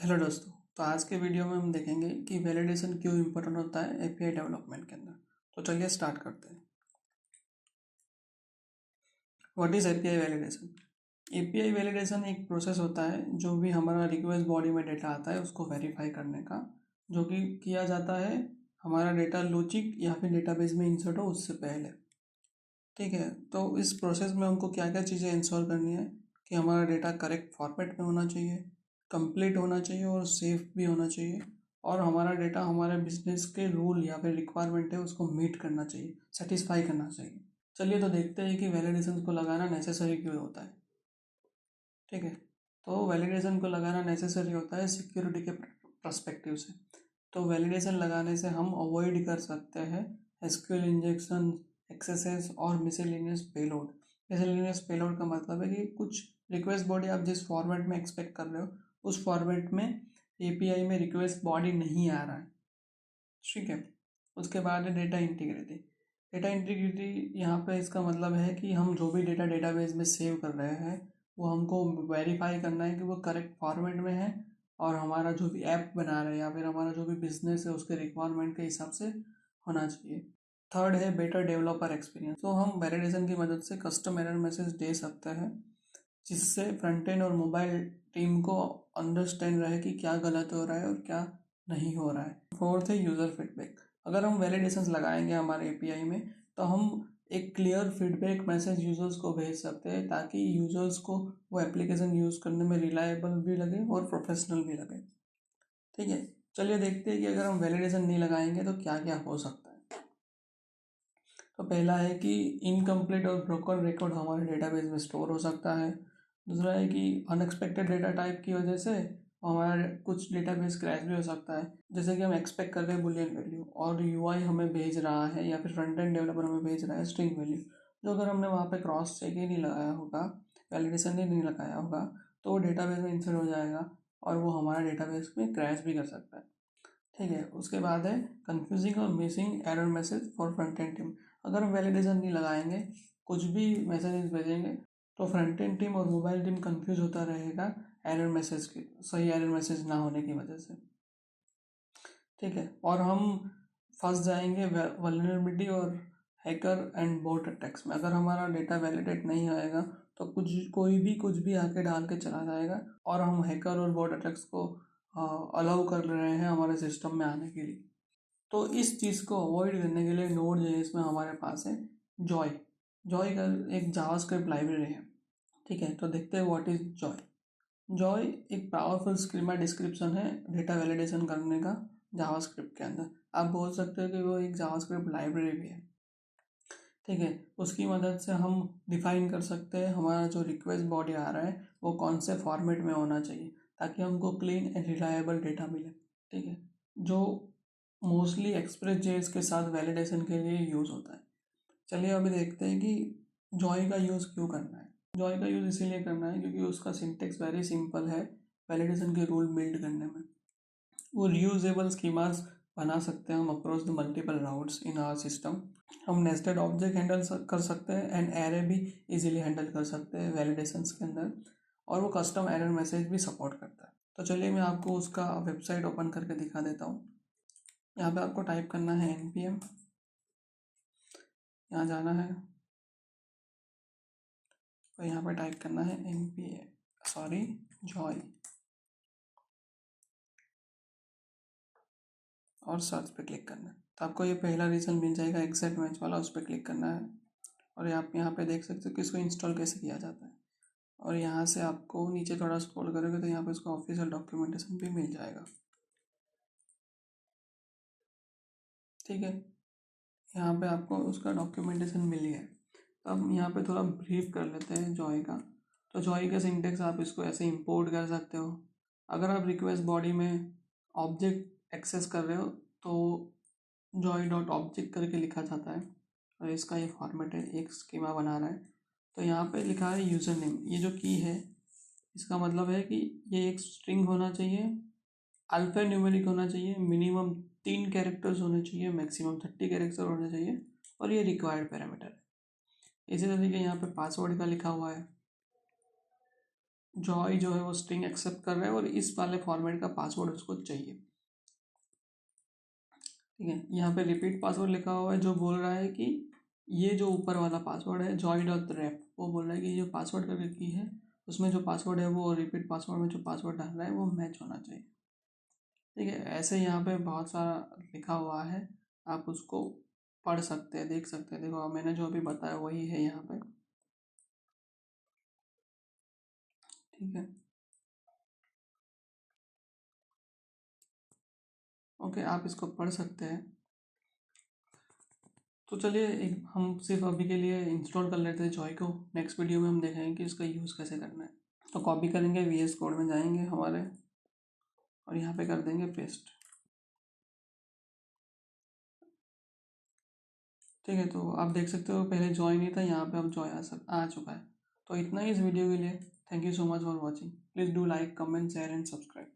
Hello दोस्तों। तो आज के वीडियो में हम देखेंगे कि वैलिडेशन क्यों इम्पोर्टेंट होता है एपीआई डेवलपमेंट के अंदर। तो चलिए स्टार्ट करते हैं। What is API validation? API validation एक प्रोसेस होता है जो भी हमारा रिक्वेस्ट बॉडी में डेटा आता है उसको वेरीफाई करने का, जो कि किया जाता है हमारा डेटा लॉजिक या फिर डेटाबेस में इंसर्ट हो उससे पहले। ठीक है, तो इस प्रोसेस में हमको क्या क्या चीज़ें इंश्योर करनी है कि हमारा डेटा करेक्ट फॉर्मेट में होना चाहिए, कंप्लीट होना चाहिए और सेफ भी होना चाहिए, और हमारा डेटा हमारे बिजनेस के रूल या फिर रिक्वायरमेंट है उसको मीट करना चाहिए, सेटिस्फाई करना चाहिए। चलिए तो देखते हैं कि वैलिडेशन को लगाना नेसेसरी क्यों होता है। ठीक है, तो वैलिडेशन को लगाना नेसेसरी होता है सिक्योरिटी के पर्सपेक्टिव से। तो वैलिडेशन लगाने से हम अवॉइड कर सकते हैं एसक्यूएल इंजेक्शन, एक्सेसेस और मिसलेनियस पेलोड। मिसलेनियस पेलोड का मतलब है कि कुछ रिक्वेस्ट बॉडी आप जिस फॉर्मेट में एक्सपेक्ट कर रहे हो उस फॉर्मेट में एपीआई में रिक्वेस्ट बॉडी नहीं आ रहा है। ठीक है, उसके बाद है डेटा इंटीग्रिटी। डेटा इंटीग्रिटी यहाँ पे इसका मतलब है कि हम जो भी डेटा डेटाबेस में सेव कर रहे हैं वो हमको वेरीफाई करना है कि वो करेक्ट फॉर्मेट में है और हमारा जो भी ऐप बना रहे हैं या फिर हमारा जो भी बिजनेस है उसके रिक्वायरमेंट के हिसाब से होना चाहिए। थर्ड है बेटर डेवलपर एक्सपीरियंस। तो हम वैलिडेशन की मदद से कस्टम एरर मैसेज दे सकते हैं जिससे फ्रंट एंड और मोबाइल टीम को अंडरस्टैंड रहे कि क्या गलत हो रहा है और क्या नहीं हो रहा है। फोर्थ है यूज़र फीडबैक। अगर हम वैलिडेशंस लगाएंगे हमारे एपीआई में तो हम एक क्लियर फीडबैक मैसेज यूज़र्स को भेज सकते हैं ताकि यूज़र्स को वो एप्लीकेशन यूज़ करने में रिलायबल भी लगे और प्रोफेशनल भी लगे। ठीक है, चलिए देखते हैं कि अगर हम वैलिडेशन नहीं लगाएंगे तो क्या क्या हो सकता है। तो पहला है कि इनकम्प्लीट और ब्रोकन रिकॉर्ड हमारे डेटाबेस में स्टोर हो सकता है। दूसरा है कि अनएक्सपेक्टेड डेटा टाइप की वजह से हमारे कुछ डेटाबेस क्रैश भी हो सकता है। जैसे कि हम एक्सपेक्ट कर रहे हैं बुलियन वैल्यू और यूआई हमें भेज रहा है या फिर फ्रंट एंड डेवलपर हमें भेज रहा है स्ट्रिंग वैल्यू, जो अगर हमने वहाँ पे क्रॉस चेक ही नहीं लगाया होगा, वैलिडेशन ही नहीं लगाया होगा, तो वो डेटाबेस में इंसर्ट हो जाएगा और वो हमारा डेटाबेस में क्रैश भी कर सकता है। ठीक है, उसके बाद है कंफ्यूजिंग और missing error message for front end team. अगर हम वैलिडेशन नहीं लगाएंगे, कुछ भी मैसेजेस भेजेंगे तो फ्रंट एंड टीम और मोबाइल टीम कंफ्यूज होता रहेगा एरर मैसेज की, सही एरर मैसेज ना होने की वजह से। ठीक है, और हम फंस जाएंगे वल्नरेबिलिटी और हैकर एंड बोट अटैक्स में। अगर हमारा डेटा वैलिडेट नहीं आएगा तो कोई भी कुछ भी आके डाल के चला जाएगा और हम हैकर और बोट अटैक्स को अलाउ कर रहे हैं हमारे सिस्टम में आने के लिए। तो इस चीज़ को अवॉइड करने के लिए नोड जेएस में हमारे पास है जॉय। जॉय का एक जावास्क्रिप्ट लाइब्रेरी है। ठीक है, तो देखते हैं व्हाट इज जॉय। जॉय एक पावरफुल स्कीमा डिस्क्रिप्शन है डेटा वैलिडेशन करने का जावास्क्रिप्ट के अंदर। आप बोल सकते हो कि वो एक जावास्क्रिप्ट लाइब्रेरी भी है। ठीक है, उसकी मदद से हम डिफाइन कर सकते हैं हमारा जो रिक्वेस्ट बॉडी आ रहा है वो कौन से फॉर्मेट में होना चाहिए ताकि हमको क्लीन एंड रिलायबल डेटा मिले। ठीक है, जो मोस्टली एक्सप्रेस जेएस के साथ वैलिडेशन के लिए यूज़ होता है। चलिए अभी देखते हैं कि जॉय का यूज़ क्यों करना है। जॉय का यूज़ इसीलिए करना है क्योंकि उसका सिंटेक्स वेरी सिंपल है वैलिडेशन के रूल बिल्ड करने में। वो रीयूजेबल स्कीमास बना सकते हैं हम across the multiple routes in our system. हम नेस्टेड ऑब्जेक्ट हैंडल कर सकते हैं एंड एरे भी इजीली हैंडल कर सकते हैं वैलिडेशंस के अंदर, और वो कस्टम एरर मैसेज भी सपोर्ट करता है। तो चलिए मैं आपको उसका वेबसाइट ओपन करके दिखा देता हूँ। यहाँ पे आपको टाइप करना है npm, यहाँ जाना है और यहाँ पे टाइप करना है जॉय और सर्च पे क्लिक करना है। तो आपको ये पहला रिजल्ट मिल जाएगा एग्जैक्ट मैच वाला, उस पर क्लिक करना है और आप यहाँ पे देख सकते हो कि इसको इंस्टॉल कैसे किया जाता है। और यहाँ से आपको नीचे थोड़ा स्क्रॉल करोगे तो यहाँ पे इसका ऑफिशियल डॉक्यूमेंटेशन भी मिल जाएगा। ठीक है, यहाँ पे आपको उसका डॉक्यूमेंटेशन मिल गया है। तो अब यहाँ पे थोड़ा ब्रीफ कर लेते हैं जॉय का। तो जॉय का सिंटेक्स आप इसको ऐसे इंपोर्ट कर सकते हो। अगर आप रिक्वेस्ट बॉडी में ऑब्जेक्ट एक्सेस कर रहे हो तो जॉय डॉट ऑब्जेक्ट करके लिखा जाता है और इसका ये फॉर्मेट है, एक स्कीमा बना रहा है। तो यहाँ पे लिखा है यूज़र नेम, ये जो की है इसका मतलब है कि ये एक स्ट्रिंग होना चाहिए, अल्फा न्यूमेरिक होना चाहिए, मिनिमम 3 कैरेक्टर्स होने चाहिए, मैक्सिमम 30 कैरेक्टर होने चाहिए, और ये रिक्वायर्ड पैरामीटर है। इसी तरीके यहाँ पे पासवर्ड का लिखा हुआ है। जॉय जो है वो स्ट्रिंग एक्सेप्ट कर रहा है और इस वाले फॉर्मेट का पासवर्ड उसको चाहिए। ठीक है, यहाँ पे रिपीट पासवर्ड लिखा हुआ है जो बोल रहा है कि ये जो ऊपर वाला पासवर्ड है joy.ref, वो बोल रहा है कि ये पासवर्ड करके की है, उसमें जो पासवर्ड है वो रिपीट पासवर्ड में जो पासवर्ड डाल रहा है वो मैच होना चाहिए। ठीक है, ऐसे यहाँ पे बहुत सारा लिखा हुआ है, आप उसको पढ़ सकते हैं, देख सकते हैं। देखो मैंने जो अभी बताया वही है यहाँ पे। ठीक है, ओके, आप इसको पढ़ सकते हैं। तो चलिए हम सिर्फ अभी के लिए इंस्टॉल कर लेते हैं जॉय को, नेक्स्ट वीडियो में हम देखेंगे कि इसका यूज़ कैसे करना है। तो कॉपी करेंगे, VS कोड में जाएंगे हमारे और यहाँ पे कर देंगे पेस्ट। ठीक है, तो आप देख सकते हो पहले जॉय नहीं था, यहाँ पे अब जॉय आ चुका है। तो इतना ही इस वीडियो के लिए। Thank you so much for watching. Please do like, comment, share and subscribe.